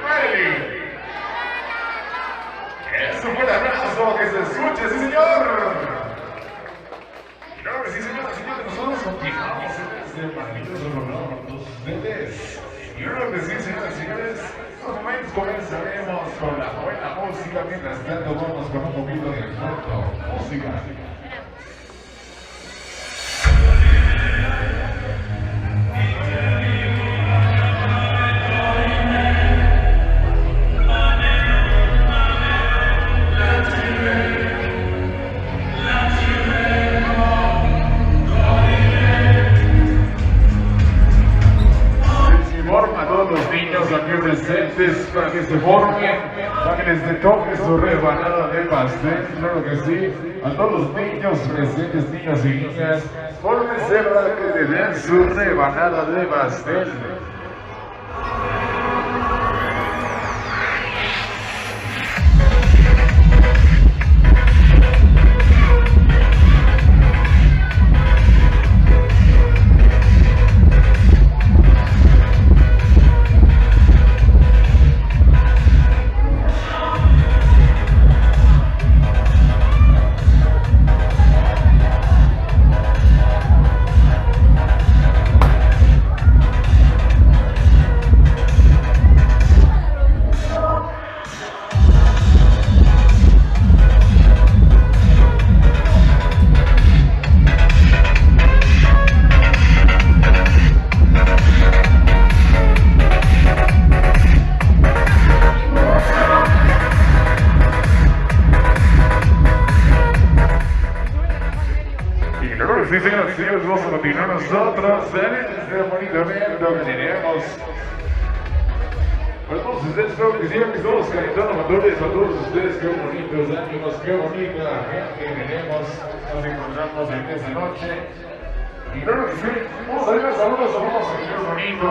Wiley. Es un buen abrazo, que se escuche, sí señor. Claro que sí, señoras y señores, nosotros continuamos en este maravilloso programa con todos ustedes. Y claro que sí, señoras y señores, en unos momentos comenzaremos con la buena música, mientras tanto vamos con un poquito de fondo, música. A todos los niños aquí presentes para que se formen, para que les toque su rebanada de pastel, claro que sí. A todos los niños presentes, niños y niñas, fórmense para que le den su rebanada de pastel. Sí, señoras y señores, vamos a continuar nosotros en este bonito evento que tenemos. Para todos ustedes, creo que sí, que estamos calentando motores, a todos ustedes, qué bonitos ánimos, qué bonita gente tenemos, nos encontramos en esta noche. Y claro que sí, vamos a ver las saludos, vamos a ver bonito,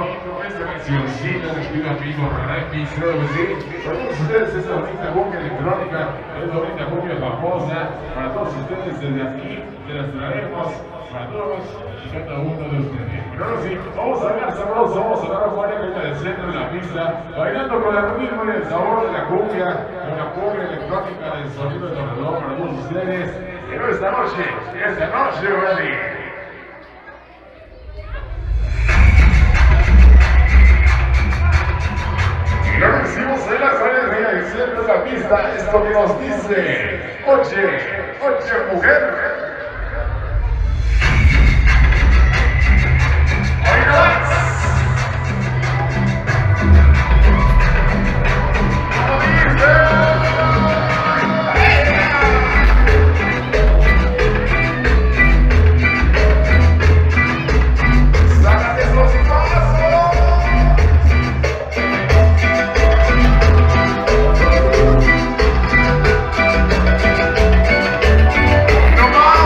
esta cancioncita, despido amigo Remix, claro que sí. Para todos ustedes, esta bonita cumbia electrónica, esta bonita cumbia famosa, para todos ustedes desde aquí, se las traemos para todos y cada uno de ustedes. Claro que sí, vamos a ver sabroso, vamos a ver afuera en el centro de la pista, bailando con el ritmo y el sabor de la cumbia, con la cumbia electrónica del sonido de reloj para todos ustedes. Pero esta noche, ready. Y lo recibimos en la salida del centro de la pista, esto que nos dice, oye, mujer. Hoy no más. No más.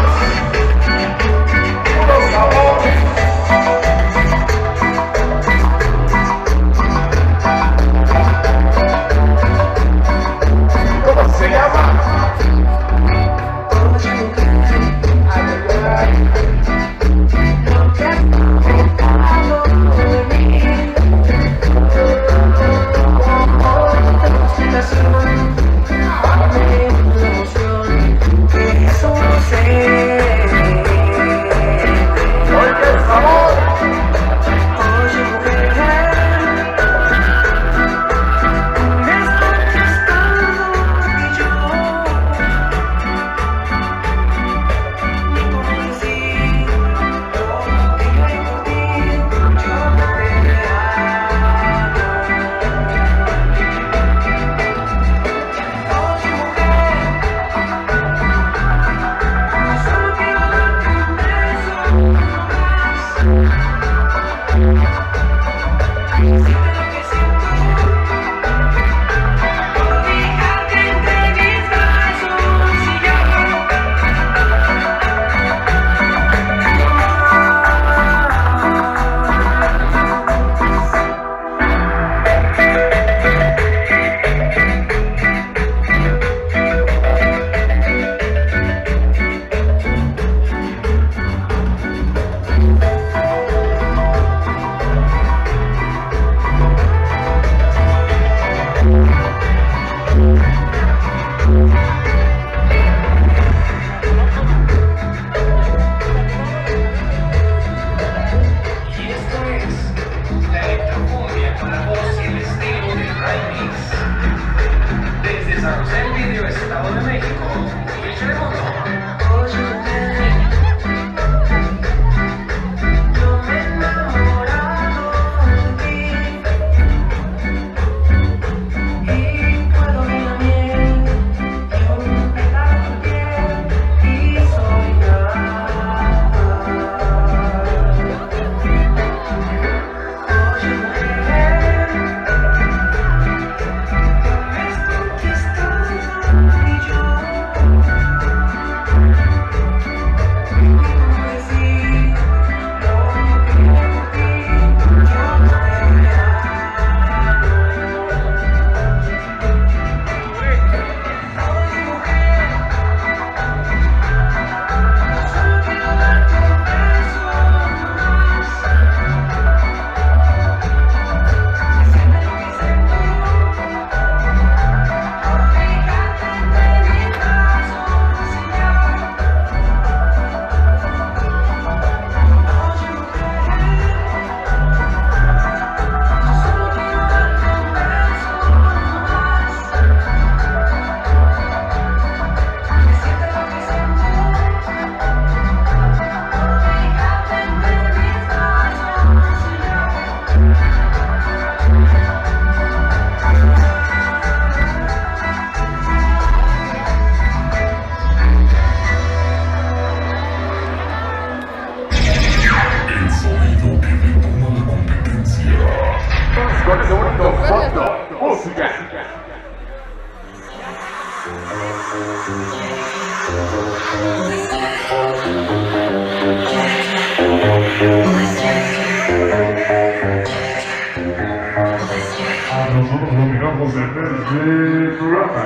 nosotros dominamos en este programa.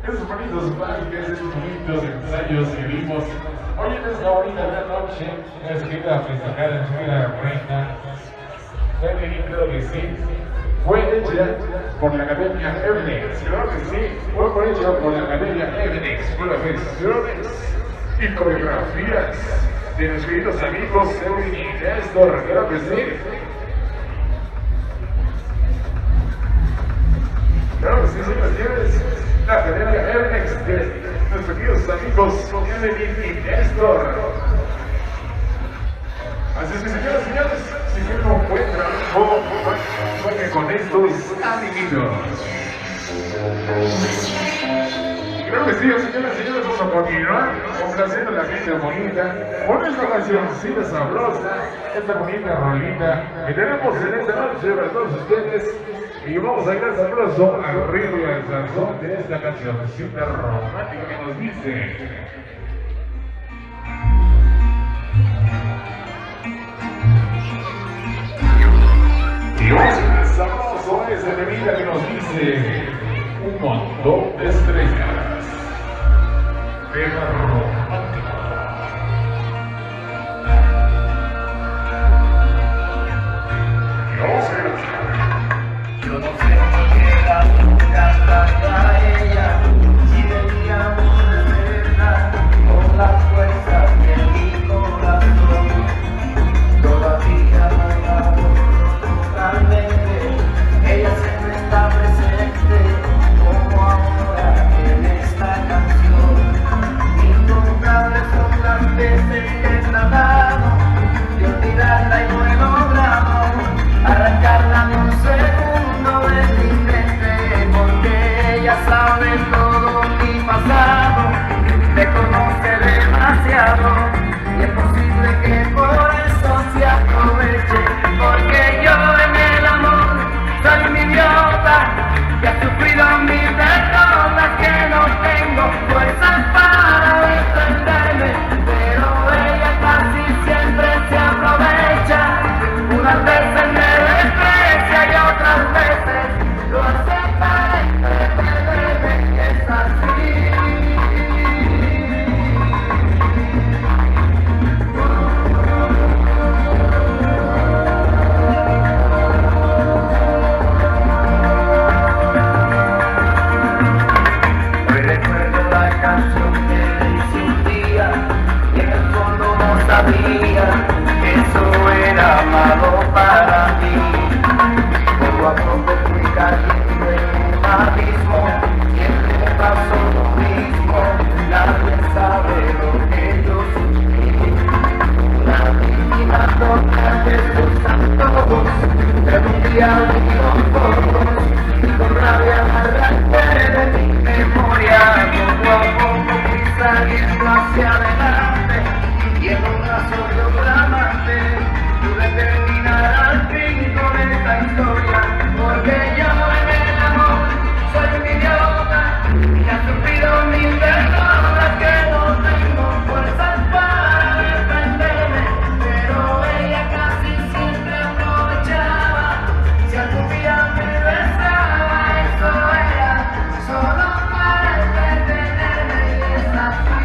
Esos bonitos bailes, esos bonitos ensayos que vimos hoy en esta bonita noche, es que iba a festejar en la reina. Creo que sí, fue hecha por la Academia Evenex, claro que sí, fue hecha por la Academia Evenex, por las versiones y coreografías de nuestros queridos amigos Edwin y Néstor, claro que sí. Claro que sí, señores. La Academia Evenex de nuestros queridos amigos Edwin y Néstor. Así es que, señores, si quieren un buen trabajo, jueguen con estos amiguitos. Creo que sí, señores, vamos a continuar complaciendo a la gente bonita con esta cancioncita sabrosa, esta bonita rolita que tenemos en esta noche para todos ustedes. Y vamos a ir al sabroso al ritmo y al sazón de esta cancioncita romántica que nos dice. Y vamos a ir al sabroso ese temita que nos dice un montón de estrellas. Tema romántico. Y vamos a ir al yo no sé si llega nunca hasta ella, si veníamos de verdad, con la fuerza de mi corazón, todavía no la borro totalmente, ella siempre está presente, como ahora en esta canción, incontables son las veces que he tratado de olvidarla y no he logrado arrancarla ni un segundo de mi mente, porque ella sabe todo mi pasado, me conoce demasiado y es posible que por eso se aproveche, porque yo en el amor soy un idiota que ha sufrido mil derrotas, que no tengo fuerzas para defenderme, pero ella casi siempre se aprovecha, unas veces me desprecia y otras veces lo hace para entretenerme, y es así. Hoy recuerdo la canción que le hice un día y en el fondo no sabía que eso era malo para mí. Poco a poco fui cayendo en un abismo, siempre pasó lo mismo, nadie sabe lo que yo sufrí. Una divina toca de sus antojos, pero un día vi los focos y con rabia me arranqué de mi memoria. Poco a poco fui saliendo hacia adelante y en un asombro flamante pude terminar al fin con esta historia, porque yo en el amor soy un idiota y ha sufrido mil derrotas, que no tengo fuerzas para defenderme, pero ella casi siempre aprovechaba, si algún día me besaba, eso era solo para entretenerme, y es así.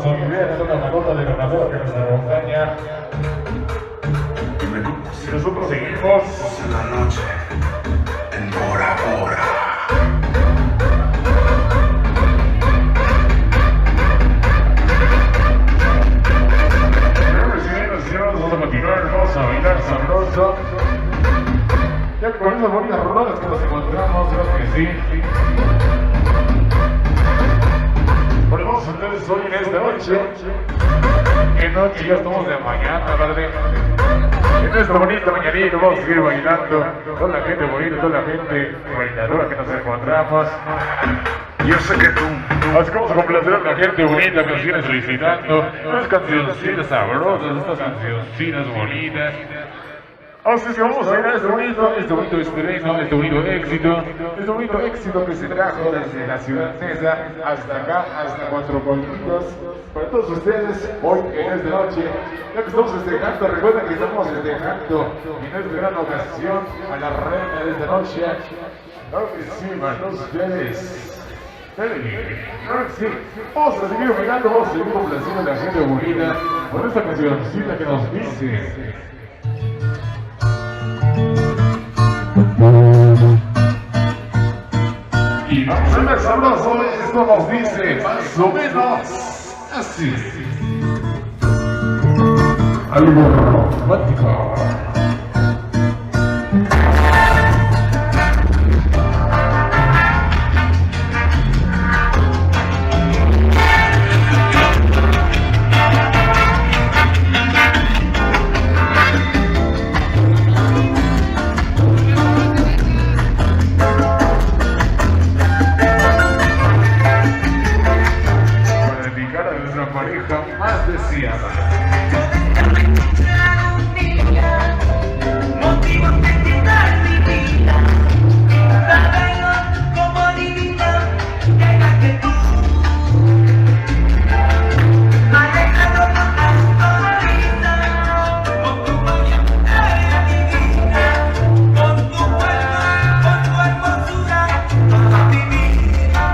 nos olvidemos de una gota de ganador que nos acompaña. Y nosotros seguimos En la noche, en Bora Bora. Vamos a continuar, vamos a bailar sabroso. Ya con esas bonitas rodadas que nos encontramos, creo que sí. Volvemos a ustedes hoy en esta noche. Que noche, ya estamos de mañana, padre. En esta bonita mañanita vamos a seguir bailando. Toda la gente bonita, toda la gente bailadora que nos encontramos. Yo sé que tú Así que vamos a complacer a la gente bonita que nos viene solicitando unas cancioncitas sabrosas, estas cancioncitas bonitas. Así es que vamos a bailar este bonito estreno, este bonito éxito que se trajo desde la ciudad Neza hasta acá, hasta Cuatro Pueblitos. Para todos ustedes, hoy en esta noche, ya que estamos festejando, recuerden que estamos festejando en esta gran ocasión a la reina de esta noche. Claro que sí, para todos ustedes. Sí, vamos a seguir bailando, vamos a seguir complaciendo a la gente bonita con esta cancioncita que nos dice. Y vamos a ver sabroso, esto nos dice más o menos así. Algo romántico. Pareja más deseada. Motivos de quitar mi vida. Sabemos cómo adivinar que tú alejándonos a tu risa, con tu magia divina, con tu cuerpo, con tu hermosura, toda mi vida.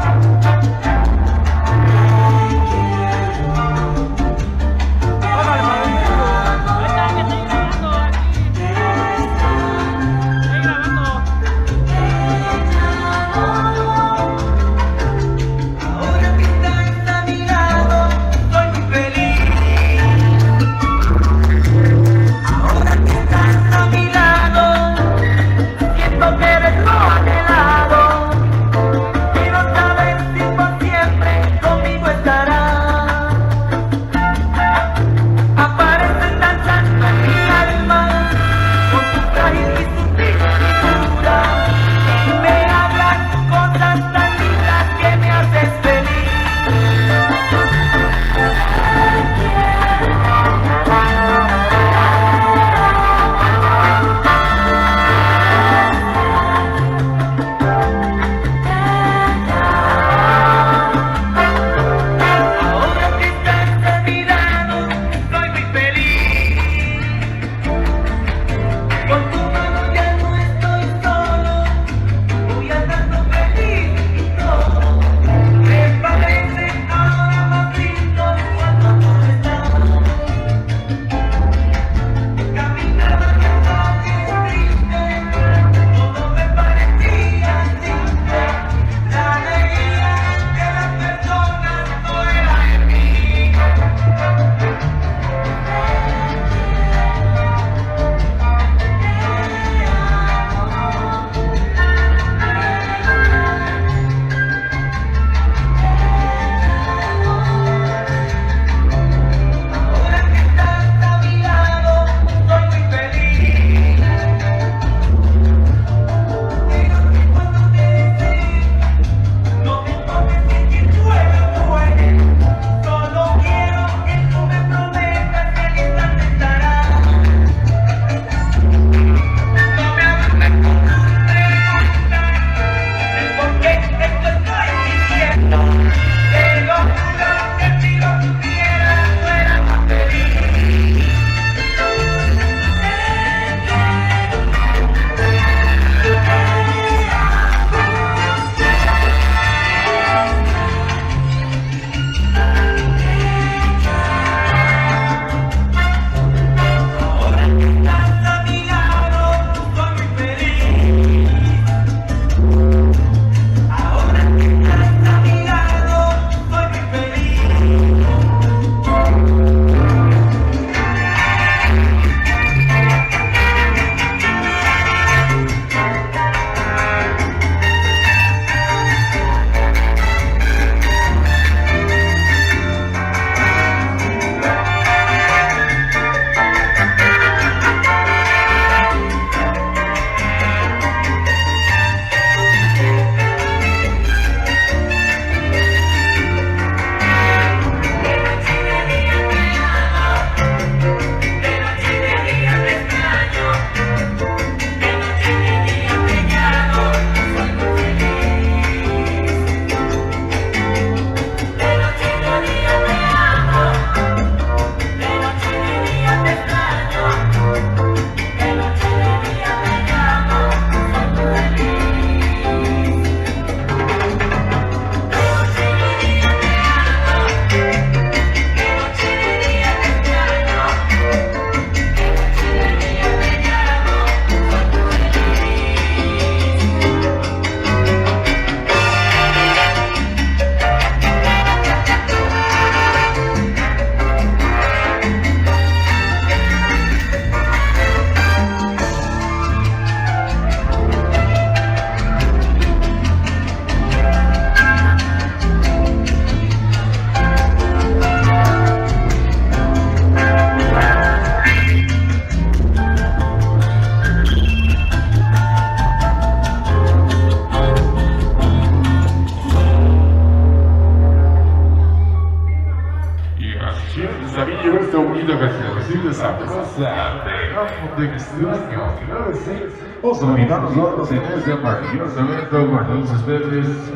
aquí llegó esta bonita canción sabrosa de Amo de Extraño. Claro que sí, vamos a brindar nosotros en este maravilloso evento para todos ustedes.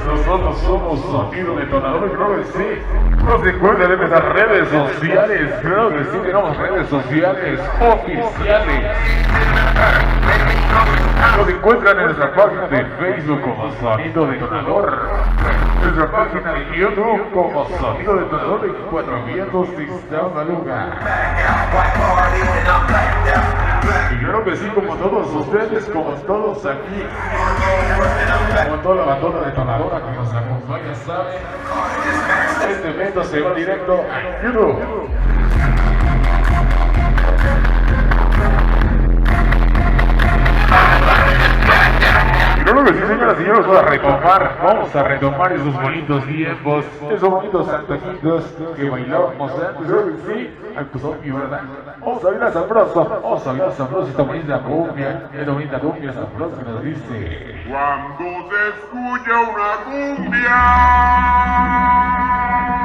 Nosotros somos Sonido Detonador, creo que sí. No se recuerden de nuestras redes sociales, creo que sí, tenemos redes sociales oficiales. Nos encuentran en nuestra página de Facebook como Sonido Detonador, nuestra página de YouTube como Sonido Detonador y 4 vientos Sistema Lugar. Y claro que sí, como todos ustedes, como todos aquí, como toda la bandona detonadora que nos acompaña, saben, este evento se va directo a YouTube. Claro que sí, señoras y señores, vamos a retomar esos bonitos tiempos, esos bonitos antojitos que bailábamos antes, claro que sí, ay, pues obvio, ¿verdad? Vamos a bailar sabroso, esta bonita cumbia sabrosa que nos dice: Cuando se escucha una cumbia,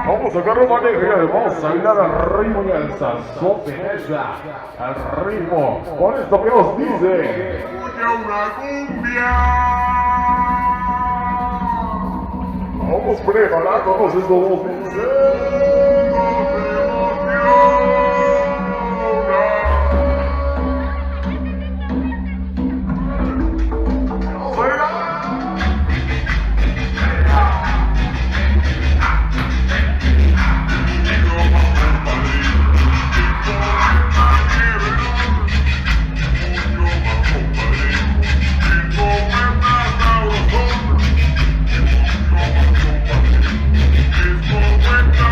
vamos a agarrar manejo, vamos a bailar al ritmo y al sazón de esa, al ritmo, con esto que nos dice: escucha una cumbia. vamos preparándonos estos dos meses. Esto cuenta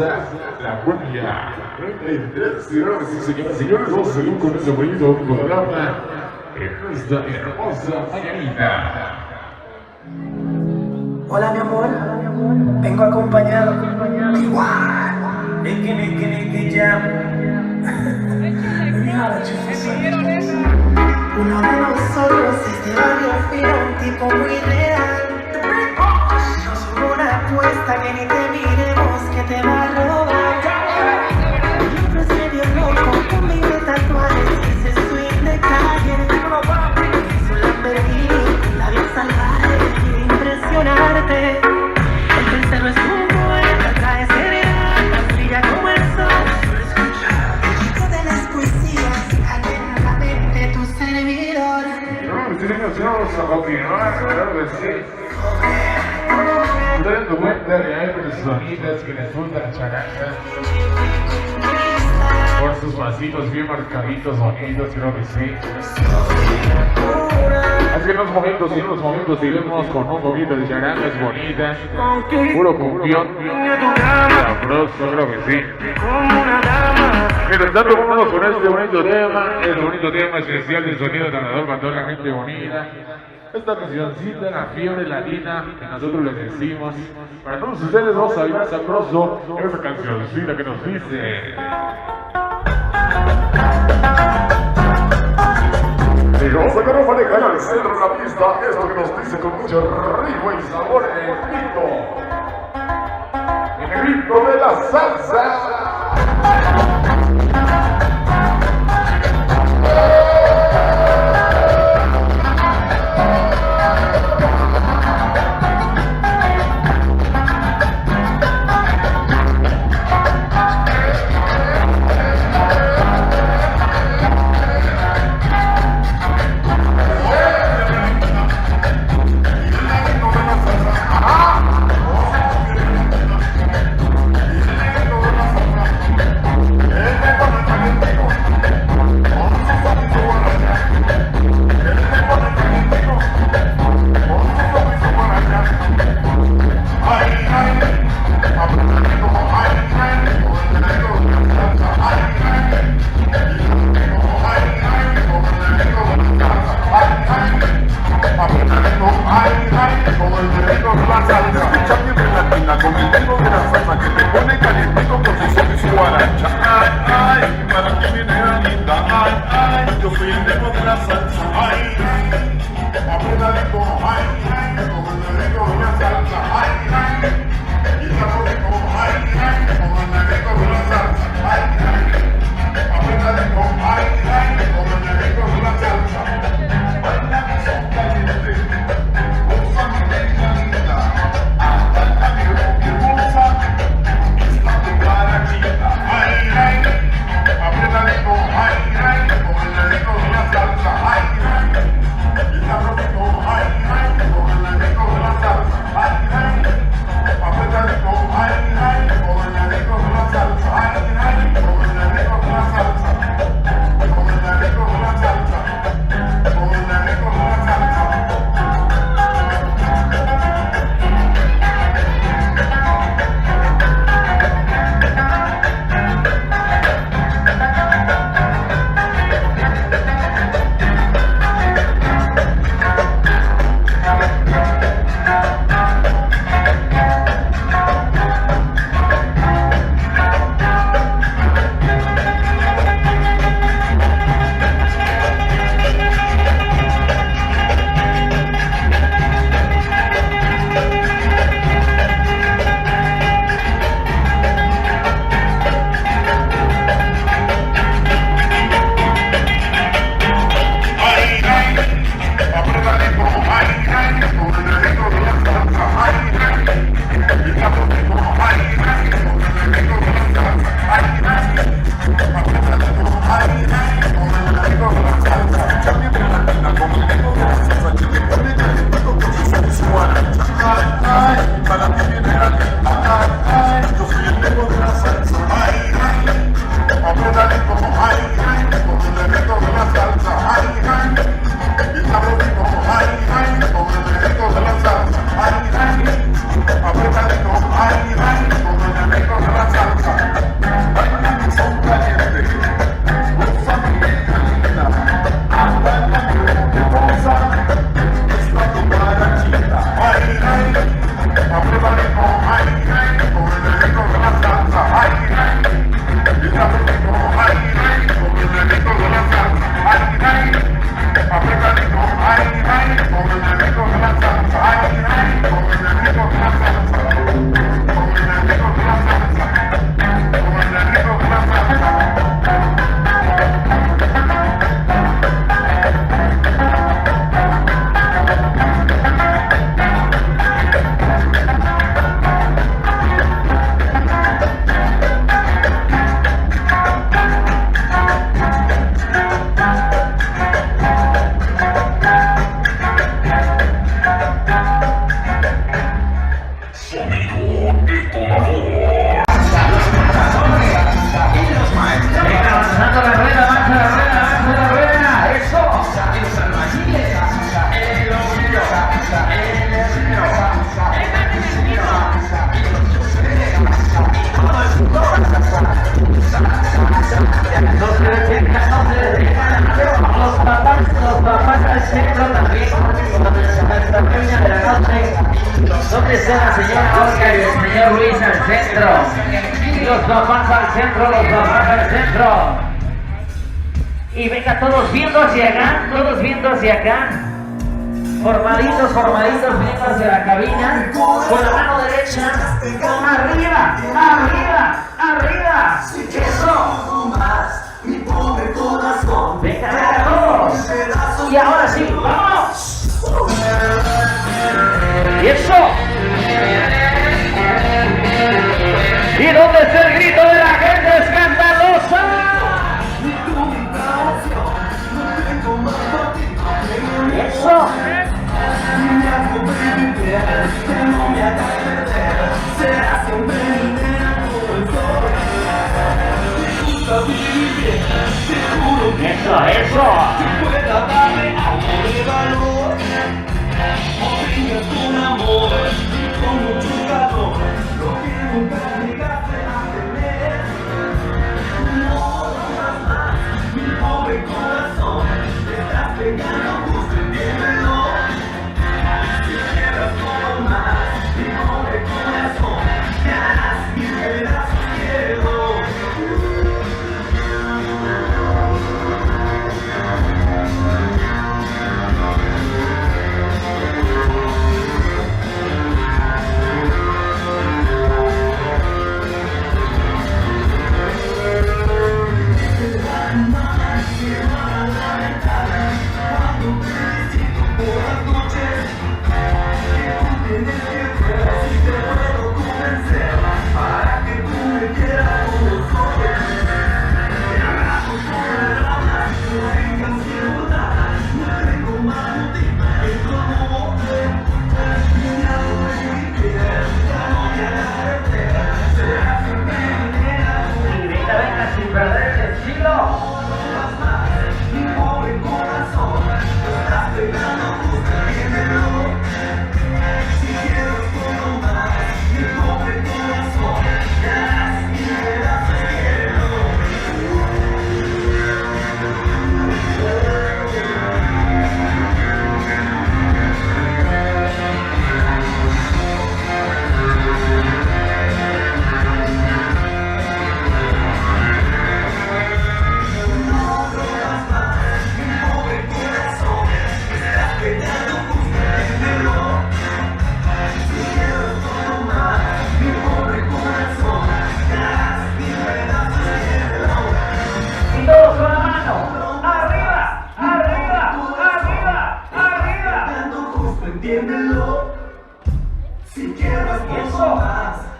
hermosa, la cumbia. 33, señoras y señores, vamos a seguir con este bonito programa en esta hermosa mañanita. Hola mi amor, vengo acompañado. Igual. Niki jam. Uno de nosotros es de barrio fino, un tipo muy real. No subo una apuesta que ni te miremos que te va a robar. Yo es medio loco con mis tatuajes, ese swing de calle. Es un Lamborghini, la bien salvaje, quiere impresionarte. El tercero es un poeta, trae seriedad, tan brilla como el sol. Solo escucha el chico de las poesías, atentamente tu servidor. Vamos a continuar, claro que sí. Dando cuenta de hay personitas que les gustan characas por sus pasitos bien marcaditos, bonitos, creo que sí. Así que en unos momentos iremos con un poquito de characas bonitas, puro cumbión, sabroso, creo que sí. Mientras tanto, vámonos con este bonito tema especial del sonido ganador para toda la gente bonita. Esta cancioncita, la fiebre latina, que nosotros les decimos. Para todos ustedes vamos a bailar sabroso esta cancioncita que nos dice. Y vamos a sacar a manejar al centro de la pista, esto que nos dice con mucho ritmo y sabor en el ritmo de la salsa. ¿Dónde está la señora Olga y el señor Luis al centro? Los papás al centro, los papás al centro. Y venga, todos viendo hacia acá, todos viendo hacia acá. Formaditos, formaditos, viendo hacia la cabina. Con la mano derecha. Arriba, arriba, arriba. Eso. Venga, venga, todos. Y ahora sí, vamos. Y eso. ¿Y dónde está el grito de la gente escandalosa? Eso. Eso, eso.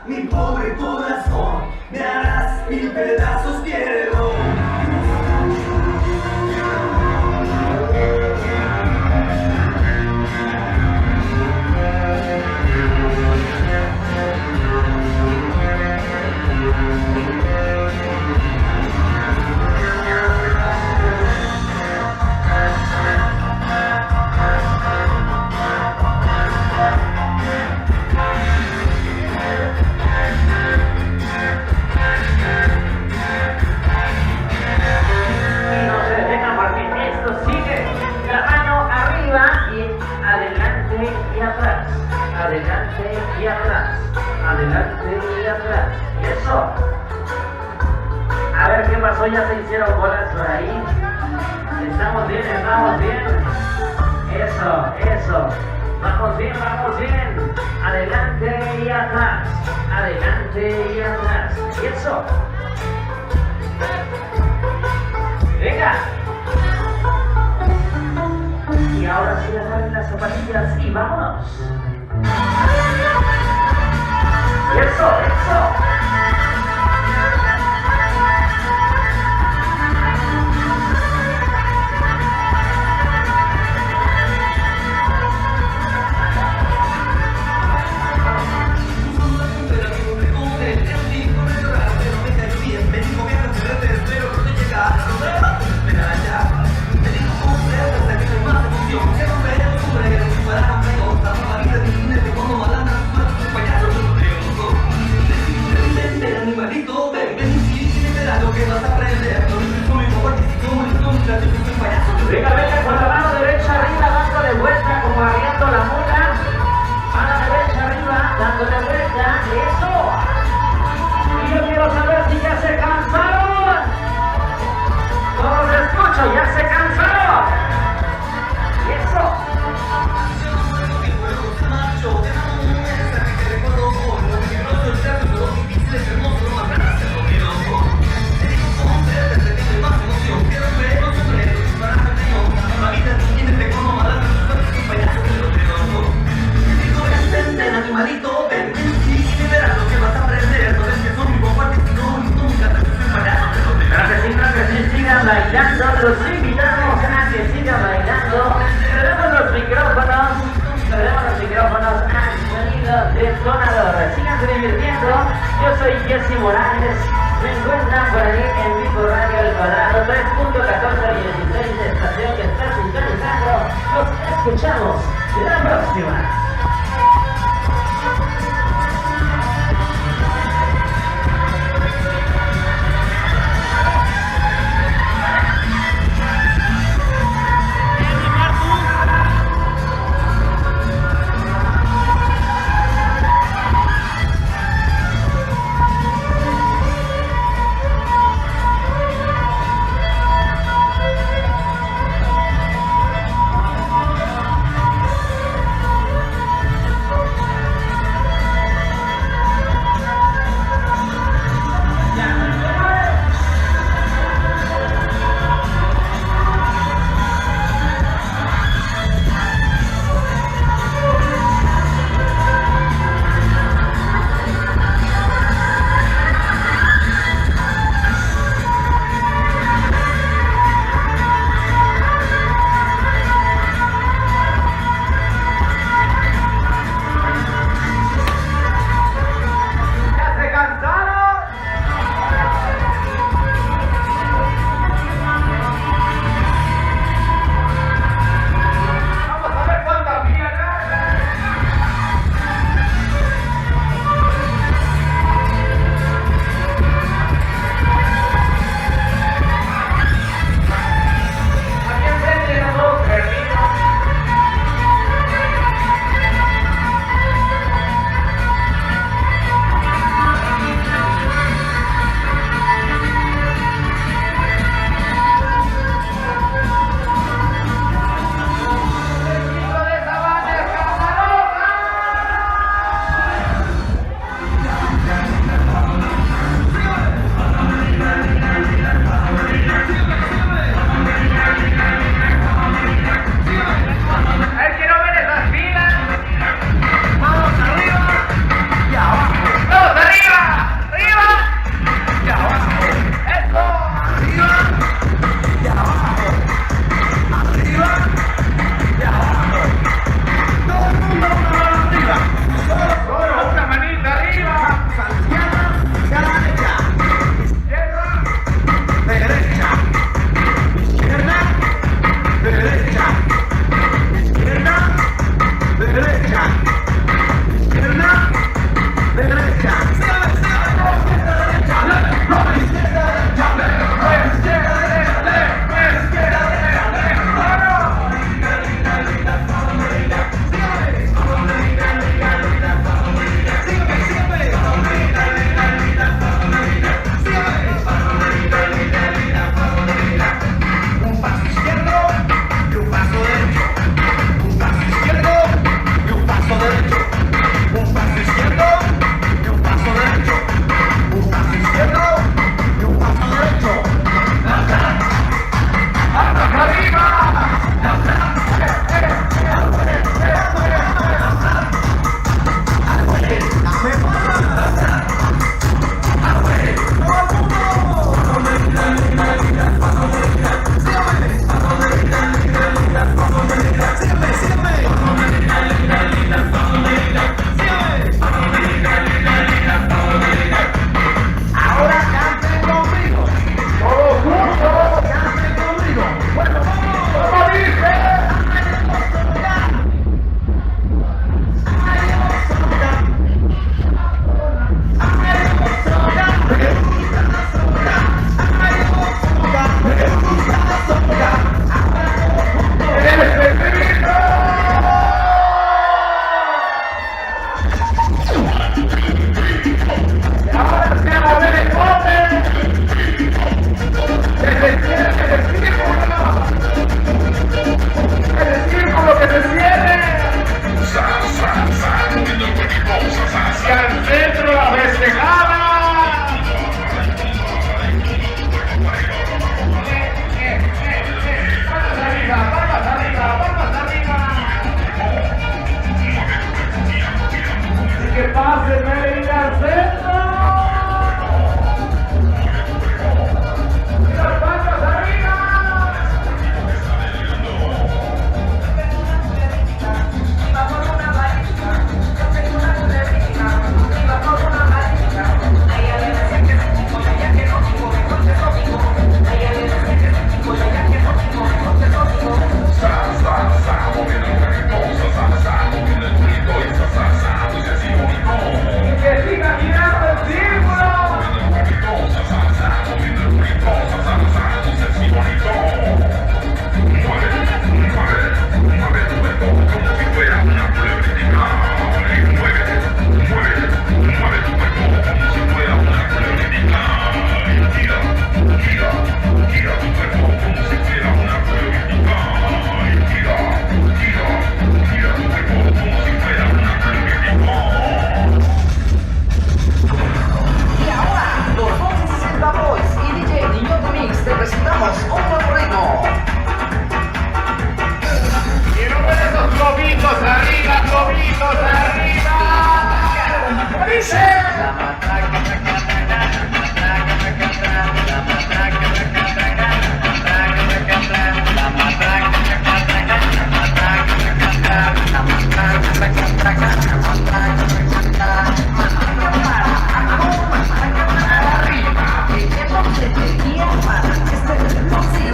Mi pobre corazón, me harás mil pedazos, quiero. Adelante y atrás, adelante y atrás. Eso. A ver qué pasó, ya se hicieron bolas por ahí. Estamos bien, estamos bien. Eso, eso. Vamos bien, vamos bien. Adelante y atrás, adelante y atrás. Eso. Venga. Y ahora sí agarren las zapatillas y vámonos. Eso, eso. Venga, venga, con la mano derecha arriba, dándole vuelta como arriando la mula. Mano derecha. dándole vuelta, eso. Y yo quiero saber si ya se cansaron. No los escucho, ya se cansaron. Y eso. Animalito, ven, y verás lo que vas a aprender. No ves que son muy fuertes y no, nunca te hacen payaso. Claro que sí, sigan bailando, los invitamos a que sigan bailando. Tenemos los micrófonos al sonido detonador. Síganse divirtiendo. Yo soy Jesse Morales. Me encuentran por ahí en Vivo Radio El Cuadrado 3.1416 de estación que está sintonizando. Los escuchamos la próxima.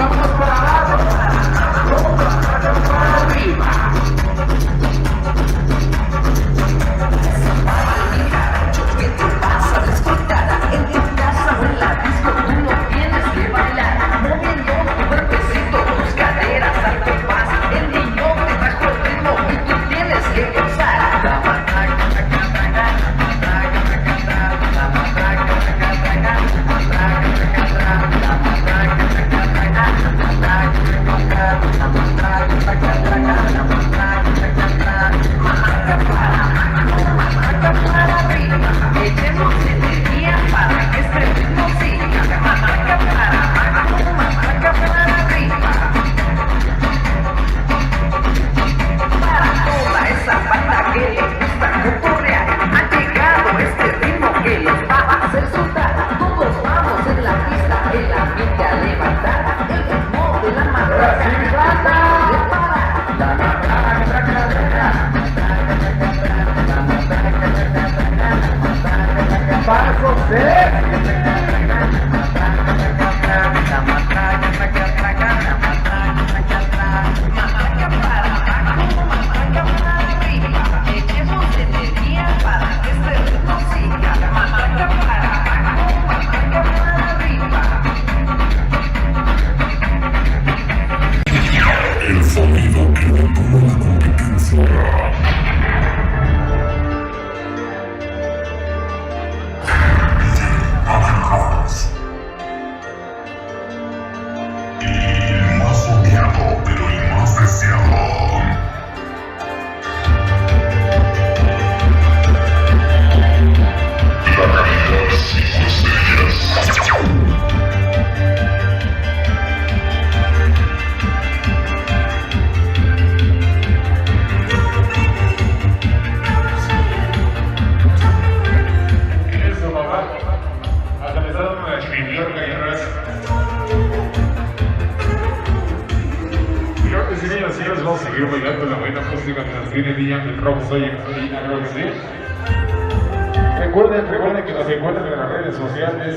vamos para abajo, para arriba. ¿Qué te pasa? Descontada en tu casa o en la disco, tú no tienes que bailar, moviendo tu cuerpecito, tus caderas al compás. El niño te trajo el ritmo y tú tienes que gozar. Echemos energía para que este ritmo siga. Matraca para abajo, matraca para arriba. Para toda esa banda que le gusta cotorrear, ha llegado este ritmo que los va a hacer soltar. Todos vamos en la pista, el ambiente a levantar. El ritmo de la matraca de para. La para José. Echemos energía para que este ritmo siga. Matraca para abajo, matraca para arriba. El sonido que detuvo la competencia. El más odiado, pero el más deseado. La calidad 5 estrellas. Eso, papá. Hasta me está dando una chiripiorca y arrasa. Creo que sí, niños, señores, vamos a seguir bailando la buena música que nos tiene Diana Rock, soy en Rock, ¿sí? Recuerden que nos encuentran en las redes sociales.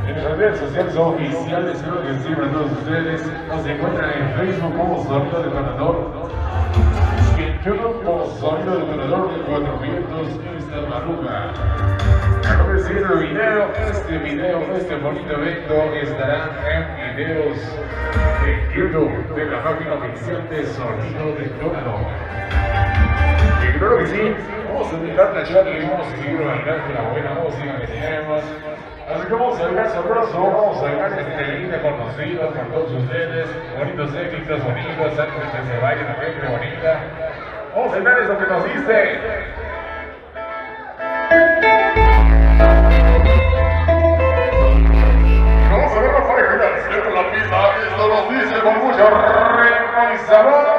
En nuestras redes sociales oficiales, creo que sí, para todos ustedes. Nos encuentran en Facebook como Sonido Detonador. En YouTube como Sonido Detonador de Cuatro Vientos, esta maruga. Acabo de seguir el video. Este bonito evento estará en videos en YouTube de la página oficial de Sonido Detonador. Y creo que sí, vamos a dedicar la charla y vamos a seguir bailando la buena música que tenemos. Así que vamos a bailar sabroso, vamos a bailar este linda conocida por todos ustedes. Bonitos éxitos, bonitos, antes que se baile la gente bonita. Vamos a bailar eso que nos dice. Vamos a ver la pareja que cierra la pista. Esto nos dice con mucho ritmo y sabor.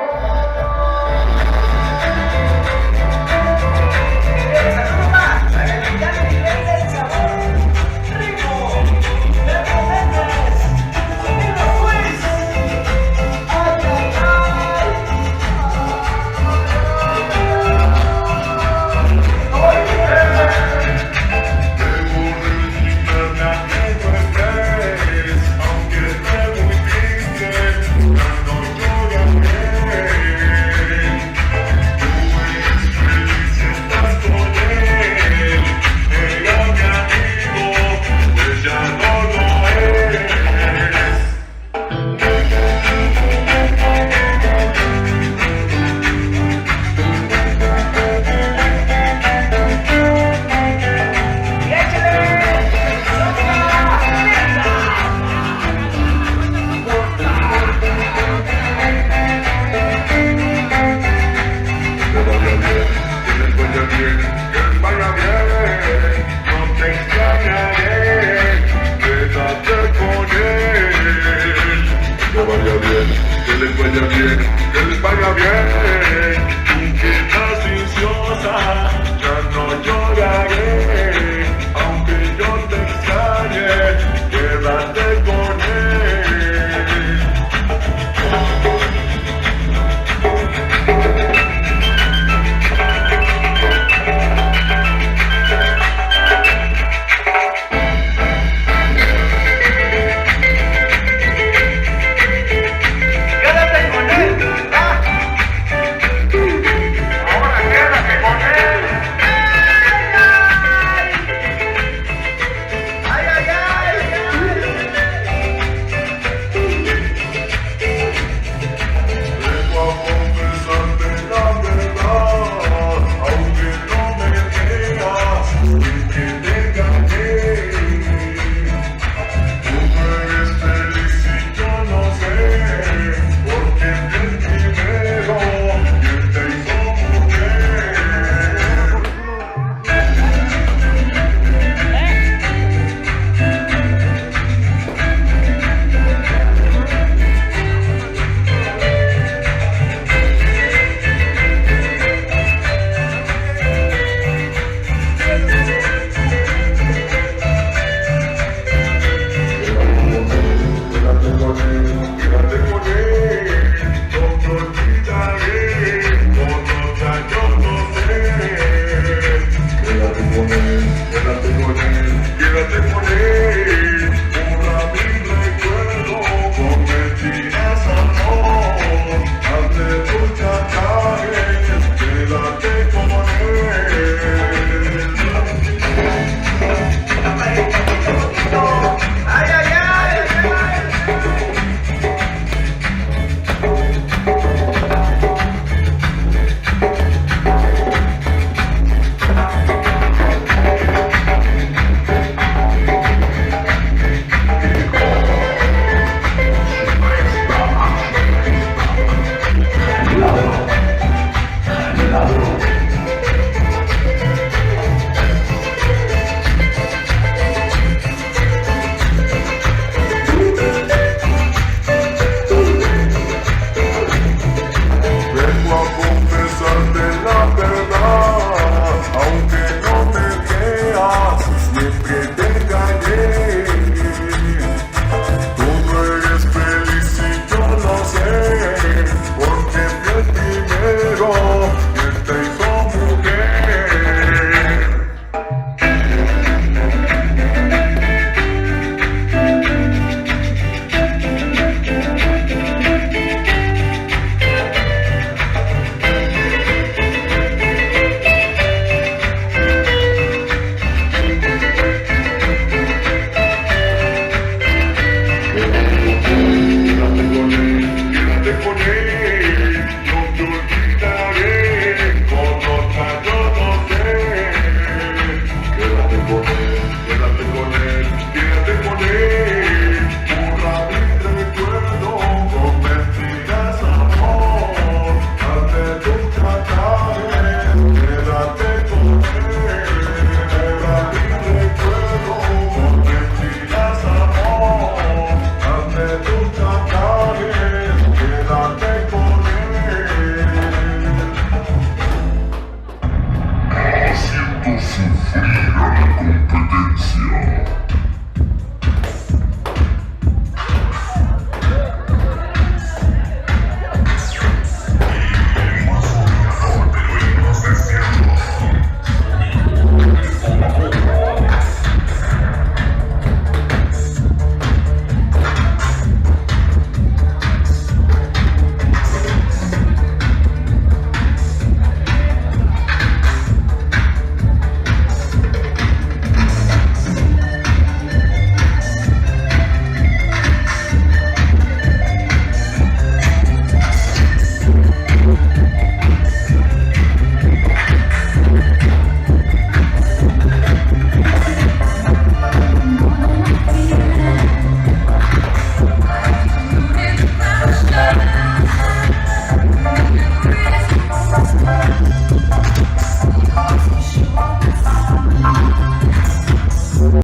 Quédate